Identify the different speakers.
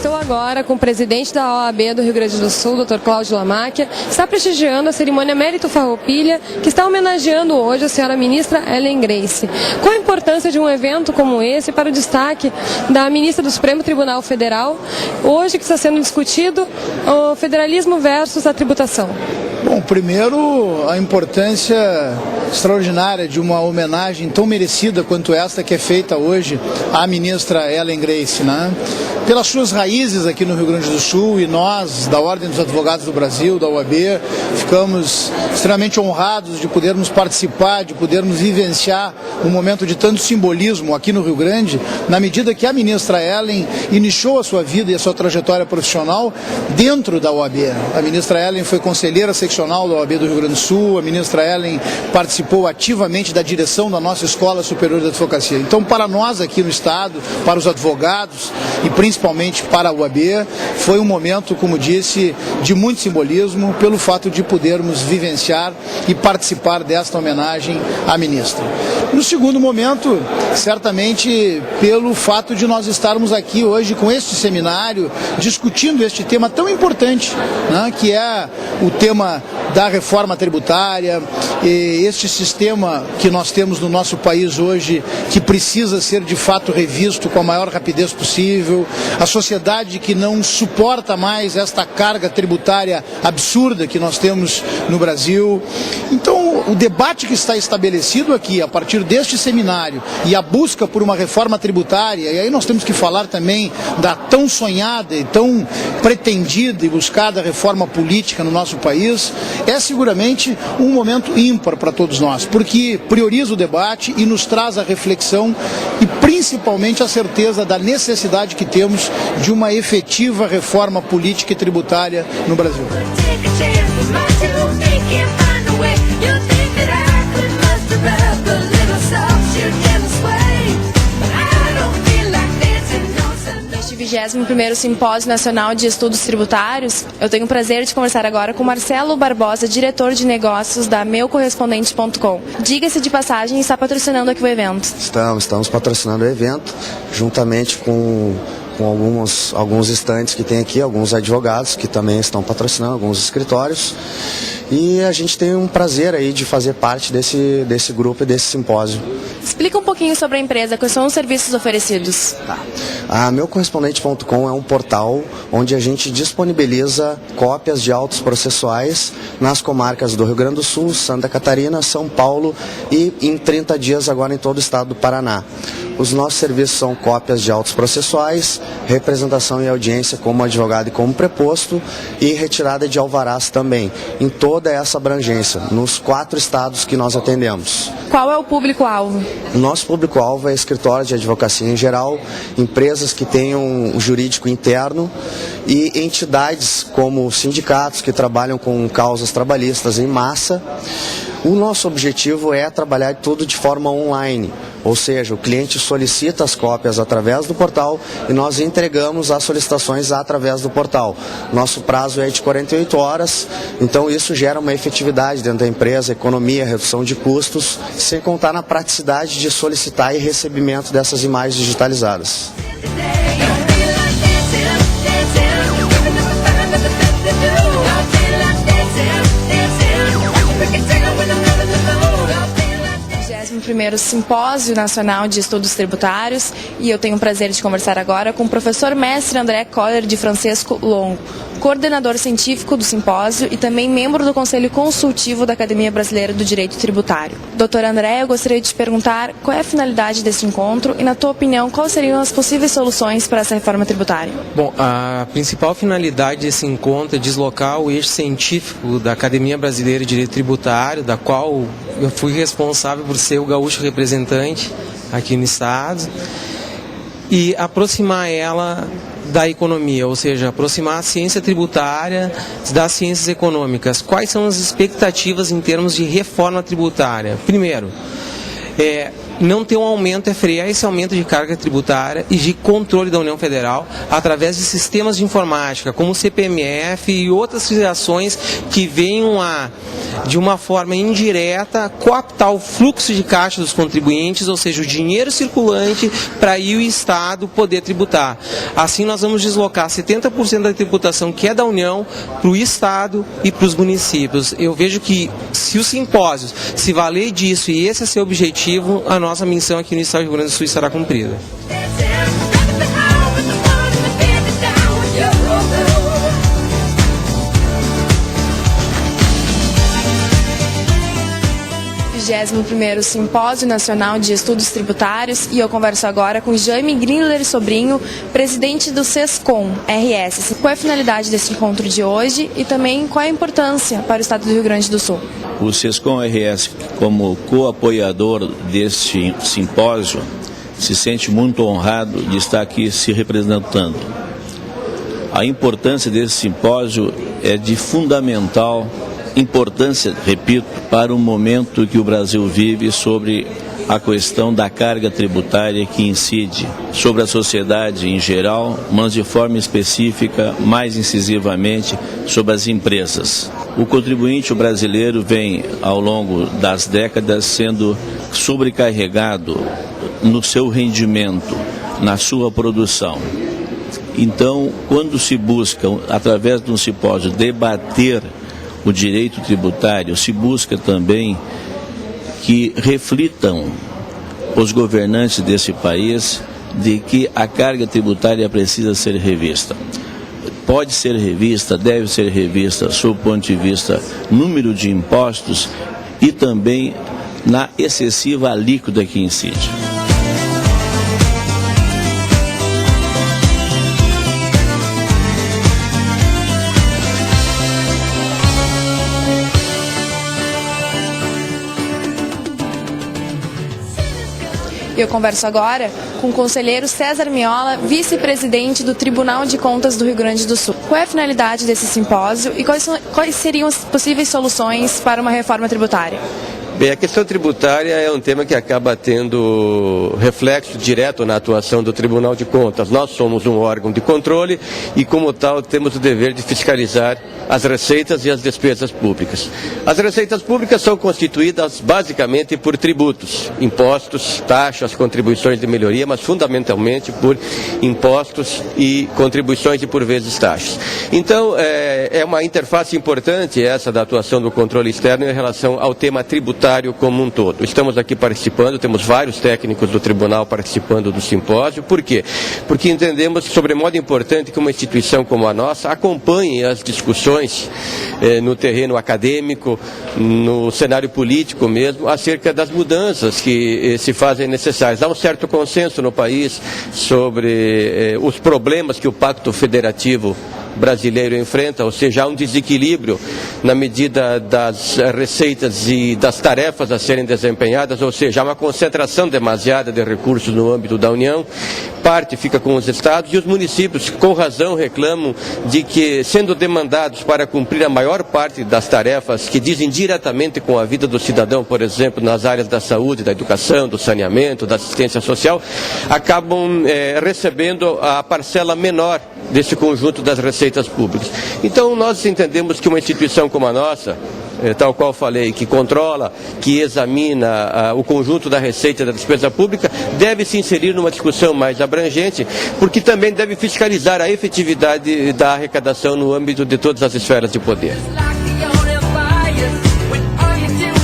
Speaker 1: Estou agora com o presidente da OAB do Rio Grande do Sul, Dr. Cláudio Lamáquia, que está prestigiando a cerimônia Mérito Farroupilha, que está homenageando hoje a senhora ministra Ellen Grace. Qual a importância de um evento como esse para o destaque da ministra do Supremo Tribunal Federal, hoje que está sendo discutido o federalismo versus a tributação?
Speaker 2: Bom, primeiro, a importância extraordinária de uma homenagem tão merecida quanto esta que é feita hoje à ministra Ellen Grace, né? Pelas suas raízes aqui no Rio Grande do Sul, e nós, da Ordem dos Advogados do Brasil, da OAB, ficamos extremamente honrados de podermos participar, de podermos vivenciar um momento de tanto simbolismo aqui no Rio Grande, na medida que a ministra Ellen iniciou a sua vida e a sua trajetória profissional dentro da OAB. A ministra Ellen foi conselheira seccional da OAB do Rio Grande do Sul, a ministra Ellen participou ativamente da direção da nossa Escola Superior de Advocacia. Então, para nós aqui no Estado, para os advogados e principalmente para a OAB, foi um momento, como disse, de muito simbolismo, pelo fato de podermos vivenciar e participar desta homenagem à ministra. No segundo momento, certamente pelo fato de nós estarmos aqui hoje com este seminário, discutindo este tema tão importante, né, que é o tema da reforma tributária, e este sistema que nós temos no nosso país hoje, que precisa ser de fato revisto com a maior rapidez possível, a sociedade que não suporta mais esta carga tributária absurda que nós temos no Brasil. Então, o debate que está estabelecido aqui, a partir deste seminário, e a busca por uma reforma tributária, e aí nós temos que falar também da tão sonhada e tão pretendida e buscada reforma política no nosso país, é seguramente um momento ímpar para todos nós, porque prioriza o debate e nos traz a reflexão e principalmente a certeza da necessidade que temos de uma efetiva reforma política e tributária no Brasil.
Speaker 1: Neste 21º Simpósio Nacional de Estudos Tributários, eu tenho o prazer de conversar agora com Marcelo Barbosa, diretor de negócios da meucorrespondente.com. Diga-se de passagem, está patrocinando aqui o evento.
Speaker 3: Estamos patrocinando o evento, juntamente com alguns estantes que tem aqui, alguns advogados que também estão patrocinando, alguns escritórios. E a gente tem um prazer aí de fazer parte desse grupo e desse simpósio.
Speaker 1: Explica um pouquinho sobre a empresa, quais são os serviços oferecidos.
Speaker 3: A meucorrespondente.com é um portal onde a gente disponibiliza cópias de autos processuais nas comarcas do Rio Grande do Sul, Santa Catarina, São Paulo e em 30 dias agora em todo o estado do Paraná. Os nossos serviços são cópias de autos processuais, representação e audiência como advogado e como preposto e retirada de alvarás também, em toda essa abrangência, nos 4 estados que nós atendemos.
Speaker 1: Qual é o público-alvo?
Speaker 3: O nosso público-alvo é escritórios de advocacia em geral, empresas que tenham um jurídico interno e entidades como sindicatos que trabalham com causas trabalhistas em massa. O nosso objetivo é trabalhar tudo de forma online, ou seja, o cliente solicita as cópias através do portal e nós entregamos as solicitações através do portal. Nosso prazo é de 48 horas, então isso gera uma efetividade dentro da empresa, economia, redução de custos, sem contar na praticidade de solicitar e recebimento dessas imagens digitalizadas.
Speaker 1: Primeiro Simpósio Nacional de Estudos Tributários, e eu tenho o prazer de conversar agora com o professor mestre André Coller de Francisco Longo, coordenador científico do simpósio e também membro do Conselho Consultivo da Academia Brasileira do Direito Tributário. Doutor André, eu gostaria de te perguntar qual é a finalidade desse encontro e, na tua opinião, quais seriam as possíveis soluções para essa reforma tributária?
Speaker 4: Bom, a principal finalidade desse encontro é deslocar o eixo científico da Academia Brasileira de Direito Tributário, da qual eu fui responsável por ser o gaúcho representante aqui no estado, e aproximar ela da economia, ou seja, aproximar a ciência tributária das ciências econômicas. Quais são as expectativas em termos de reforma tributária? Primeiro, não ter um aumento, frear esse aumento de carga tributária e de controle da União Federal através de sistemas de informática, como o CPMF e outras filiações que venham a de uma forma indireta, coaptar o fluxo de caixa dos contribuintes, ou seja, o dinheiro circulante, para aí o Estado poder tributar. Assim, nós vamos deslocar 70% da tributação que é da União para o Estado e para os municípios. Eu vejo que, se os simpósios se valer disso e esse é seu objetivo, a nossa missão aqui no Estado do Rio Grande do Sul estará cumprida.
Speaker 1: O 21º Simpósio Nacional de Estudos Tributários, e eu converso agora com Jaime Grindler Sobrinho, presidente do SESCOM RS. Qual é a finalidade desse encontro de hoje e também qual é a importância para o Estado do Rio Grande do Sul?
Speaker 5: O SESCOM RS, como co-apoiador deste simpósio, se sente muito honrado de estar aqui se representando. A importância desse simpósio é de fundamental importância, repito, para o momento que o Brasil vive sobre a questão da carga tributária que incide sobre a sociedade em geral, mas de forma específica, mais incisivamente, sobre as empresas. O contribuinte brasileiro vem, ao longo das décadas, sendo sobrecarregado no seu rendimento, na sua produção. Então, quando se busca, através de um simpósio, debater o direito tributário, se busca também que reflitam os governantes desse país de que a carga tributária precisa ser revista. Pode ser revista, deve ser revista, sob o ponto de vista número de impostos e também na excessiva alíquota que incide.
Speaker 1: Eu converso agora com o conselheiro César Miola, vice-presidente do Tribunal de Contas do Rio Grande do Sul. Qual é a finalidade desse simpósio e quais seriam as possíveis soluções para uma reforma tributária?
Speaker 6: Bem, a questão tributária é um tema que acaba tendo reflexo direto na atuação do Tribunal de Contas. Nós somos um órgão de controle e, como tal, temos o dever de fiscalizar as receitas e as despesas públicas. As receitas públicas são constituídas basicamente por tributos, impostos, taxas, contribuições de melhoria, mas fundamentalmente por impostos e contribuições e, por vezes, taxas. Então, é uma interface importante essa da atuação do controle externo em relação ao tema tributário como um todo. Estamos aqui participando, temos vários técnicos do tribunal participando do simpósio. Por quê? Porque entendemos sobremodo importante que uma instituição como a nossa acompanhe as discussões no terreno acadêmico, no cenário político mesmo, acerca das mudanças que se fazem necessárias. Há um certo consenso no país sobre os problemas que o Pacto Federativo brasileiro enfrenta, ou seja, há um desequilíbrio na medida das receitas e das tarefas a serem desempenhadas, ou seja, há uma concentração demasiada de recursos no âmbito da União, parte fica com os estados e os municípios, com razão, reclamam de que, sendo demandados para cumprir a maior parte das tarefas que dizem diretamente com a vida do cidadão, por exemplo, nas áreas da saúde, da educação, do saneamento, da assistência social, acabam recebendo a parcela menor desse conjunto das receitas públicas. Então, nós entendemos que uma instituição como a nossa, tal qual falei, que controla, que examina o conjunto da receita e da despesa pública, deve se inserir numa discussão mais abrangente, porque também deve fiscalizar a efetividade da arrecadação no âmbito de todas as esferas de poder.